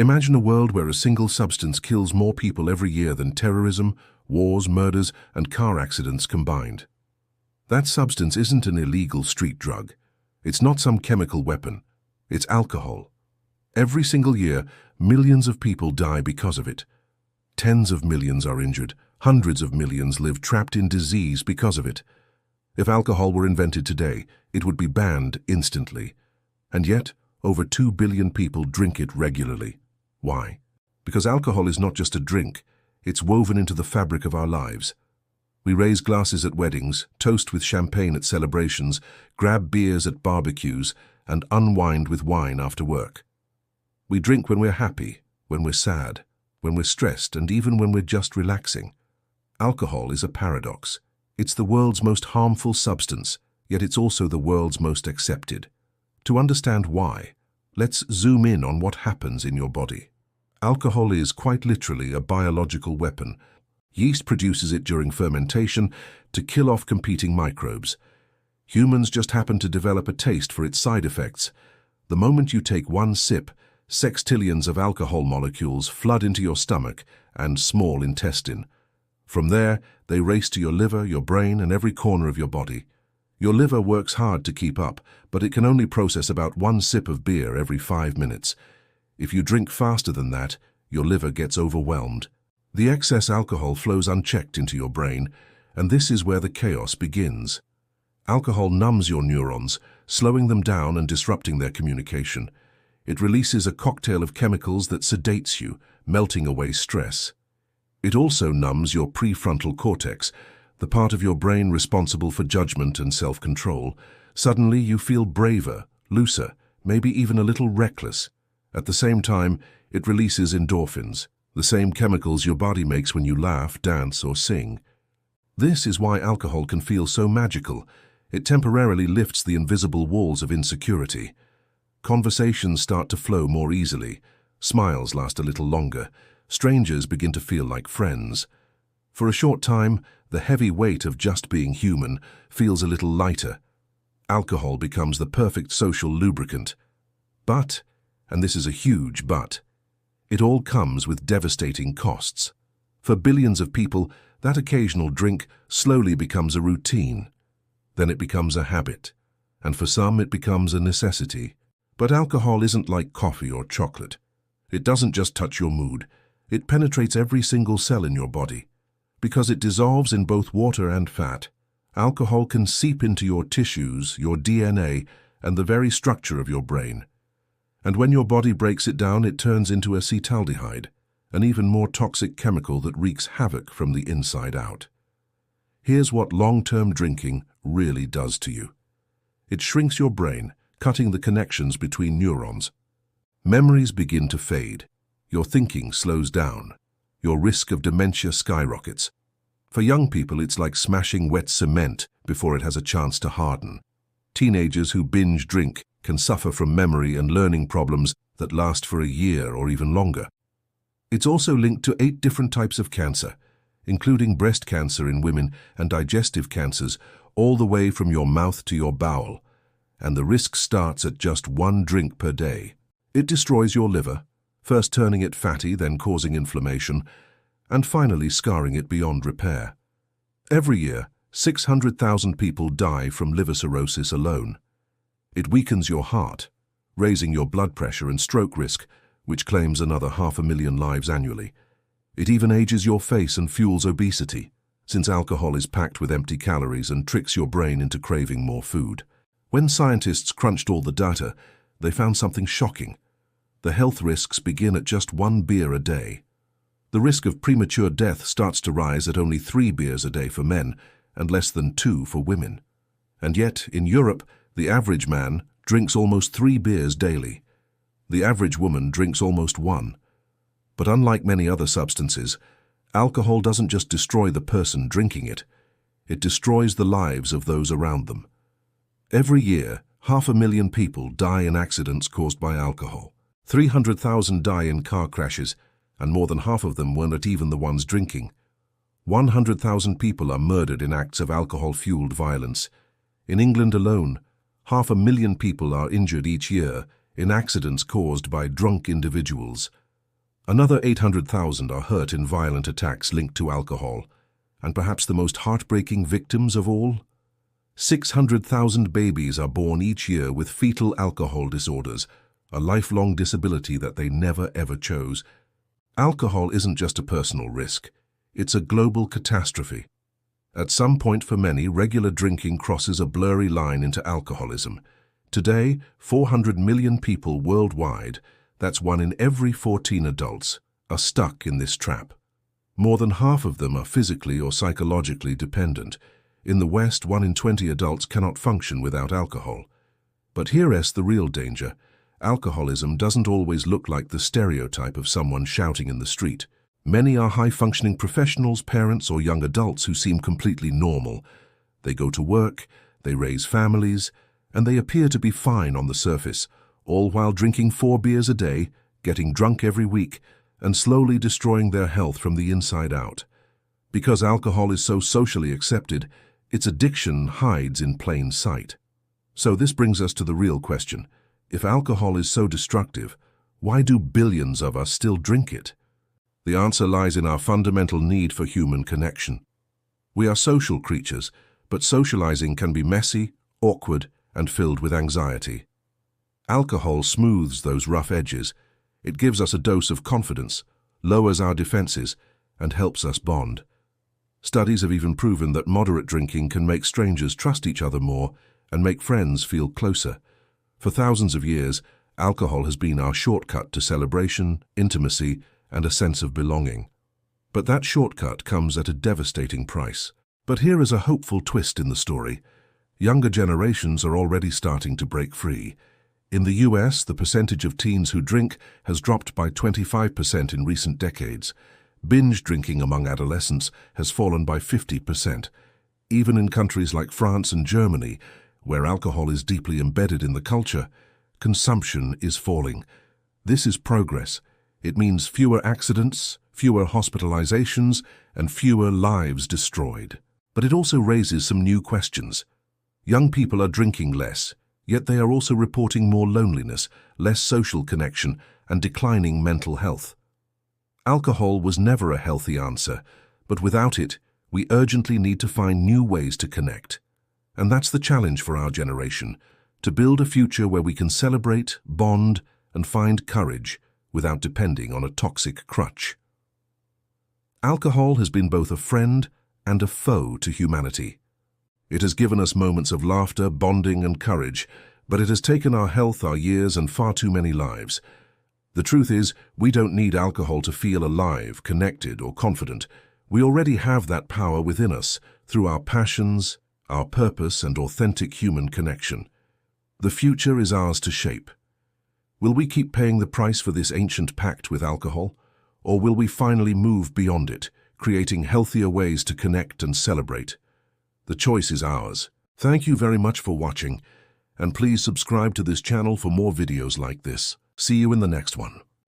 Imagine a world where a single substance kills more people every year than terrorism, wars, murders, and car accidents combined. That substance isn't an illegal street drug. It's not some chemical weapon. It's alcohol. Every single year, millions of people die because of it. Tens of millions are injured. Hundreds of millions live trapped in disease because of it. If alcohol were invented today, it would be banned instantly. And yet, over 2 billion people drink it regularly. Why? Because alcohol is not just a drink. It's woven into the fabric of our lives. We raise glasses at weddings, toast with champagne at celebrations, grab beers at barbecues, and unwind with wine after work. We drink when we're happy, when we're sad, when we're stressed, and even when we're just relaxing. Alcohol is a paradox. It's the world's most harmful substance, yet it's also the world's most accepted. To understand why, let's zoom in on what happens in your body. Alcohol is quite literally a biological weapon. Yeast produces it during fermentation to kill off competing microbes. Humans just happen to develop a taste for its side effects. The moment you take one sip, sextillions of alcohol molecules flood into your stomach and small intestine. From there, they race to your liver, your brain, and every corner of your body. Your liver works hard to keep up, but it can only process about one sip of beer every 5 minutes. If you drink faster than that, your liver gets overwhelmed. The excess alcohol flows unchecked into your brain, and this is where the chaos begins. Alcohol numbs your neurons, slowing them down and disrupting their communication. It releases a cocktail of chemicals that sedates you, melting away stress. It also numbs your prefrontal cortex, the part of your brain responsible for judgment and self-control. Suddenly you feel braver, looser, maybe even a little reckless. At the same time, it releases endorphins, the same chemicals your body makes when you laugh, dance, or sing. This is why alcohol can feel so magical. It temporarily lifts the invisible walls of insecurity. Conversations start to flow more easily. Smiles last a little longer. Strangers begin to feel like friends. For a short time, the heavy weight of just being human feels a little lighter. Alcohol becomes the perfect social lubricant. But, and this is a huge but, it all comes with devastating costs. For billions of people, that occasional drink slowly becomes a routine. Then it becomes a habit, and for some it becomes a necessity. But alcohol isn't like coffee or chocolate. It doesn't just touch your mood. It penetrates every single cell in your body. Because it dissolves in both water and fat, alcohol can seep into your tissues, your DNA, and the very structure of your brain. And when your body breaks it down, it turns into acetaldehyde, an even more toxic chemical that wreaks havoc from the inside out. Here's what long-term drinking really does to you. It shrinks your brain, cutting the connections between neurons. Memories begin to fade. Your thinking slows down. Your risk of dementia skyrockets. For young people, it's like smashing wet cement before it has a chance to harden. Teenagers who binge drink can suffer from memory and learning problems that last for a year or even longer. It's also linked to 8 different types of cancer, including breast cancer in women and digestive cancers, all the way from your mouth to your bowel. And the risk starts at just 1 drink per day. It destroys your liver, first turning it fatty, then causing inflammation, and finally scarring it beyond repair. Every year, 600,000 people die from liver cirrhosis alone. It weakens your heart, raising your blood pressure and stroke risk, which claims another 500,000 lives annually. It even ages your face and fuels obesity, since alcohol is packed with empty calories and tricks your brain into craving more food. When scientists crunched all the data, they found something shocking. The health risks begin at just 1 beer a day. The risk of premature death starts to rise at only 3 beers a day for men and less than 2 for women. And yet, in Europe, the average man drinks almost 3 beers daily. The average woman drinks almost 1. But unlike many other substances, alcohol doesn't just destroy the person drinking it. It destroys the lives of those around them. Every year, 500,000 people die in accidents caused by alcohol. 300,000 die in car crashes, and more than half of them weren't even the ones drinking. 100,000 people are murdered in acts of alcohol-fueled violence. In England alone, 500,000 people are injured each year in accidents caused by drunk individuals. Another 800,000 are hurt in violent attacks linked to alcohol, and perhaps the most heartbreaking victims of all? 600,000 babies are born each year with fetal alcohol disorders, a lifelong disability that they never ever chose. Alcohol isn't just a personal risk, it's a global catastrophe. At some point for many, regular drinking crosses a blurry line into alcoholism. Today, 400 million people worldwide, that's 1 in every 14 adults, are stuck in this trap. More than half of them are physically or psychologically dependent. In the West, 1 in 20 adults cannot function without alcohol. But here's the real danger. Alcoholism doesn't always look like the stereotype of someone shouting in the street. Many are high-functioning professionals, parents, or young adults who seem completely normal. They go to work, they raise families, and they appear to be fine on the surface, all while drinking 4 beers a day, getting drunk every week, and slowly destroying their health from the inside out. Because alcohol is so socially accepted, its addiction hides in plain sight. So this brings us to the real question. If alcohol is so destructive, why do billions of us still drink it? The answer lies in our fundamental need for human connection. We are social creatures, but socializing can be messy, awkward, and filled with anxiety. Alcohol smooths those rough edges. It gives us a dose of confidence, lowers our defenses, and helps us bond. Studies have even proven that moderate drinking can make strangers trust each other more and make friends feel closer. For thousands of years, alcohol has been our shortcut to celebration, intimacy, and a sense of belonging. But that shortcut comes at a devastating price. But here is a hopeful twist in the story. Younger generations are already starting to break free. In the US, the percentage of teens who drink has dropped by 25% in recent decades. Binge drinking among adolescents has fallen by 50%. Even in countries like France and Germany, where alcohol is deeply embedded in the culture, consumption is falling. This is progress. It means fewer accidents, fewer hospitalizations, and fewer lives destroyed. But it also raises some new questions. Young people are drinking less, yet they are also reporting more loneliness, less social connection, and declining mental health. Alcohol was never a healthy answer, but without it, we urgently need to find new ways to connect. And that's the challenge for our generation, to build a future where we can celebrate, bond, and find courage without depending on a toxic crutch. Alcohol has been both a friend and a foe to humanity. It has given us moments of laughter, bonding, and courage, but it has taken our health, our years, and far too many lives. The truth is, we don't need alcohol to feel alive, connected, or confident. We already have that power within us through our passions, our purpose, and authentic human connection. The future is ours to shape. Will we keep paying the price for this ancient pact with alcohol? Or will we finally move beyond it, creating healthier ways to connect and celebrate? The choice is ours. Thank you very much for watching, and please subscribe to this channel for more videos like this. See you in the next one.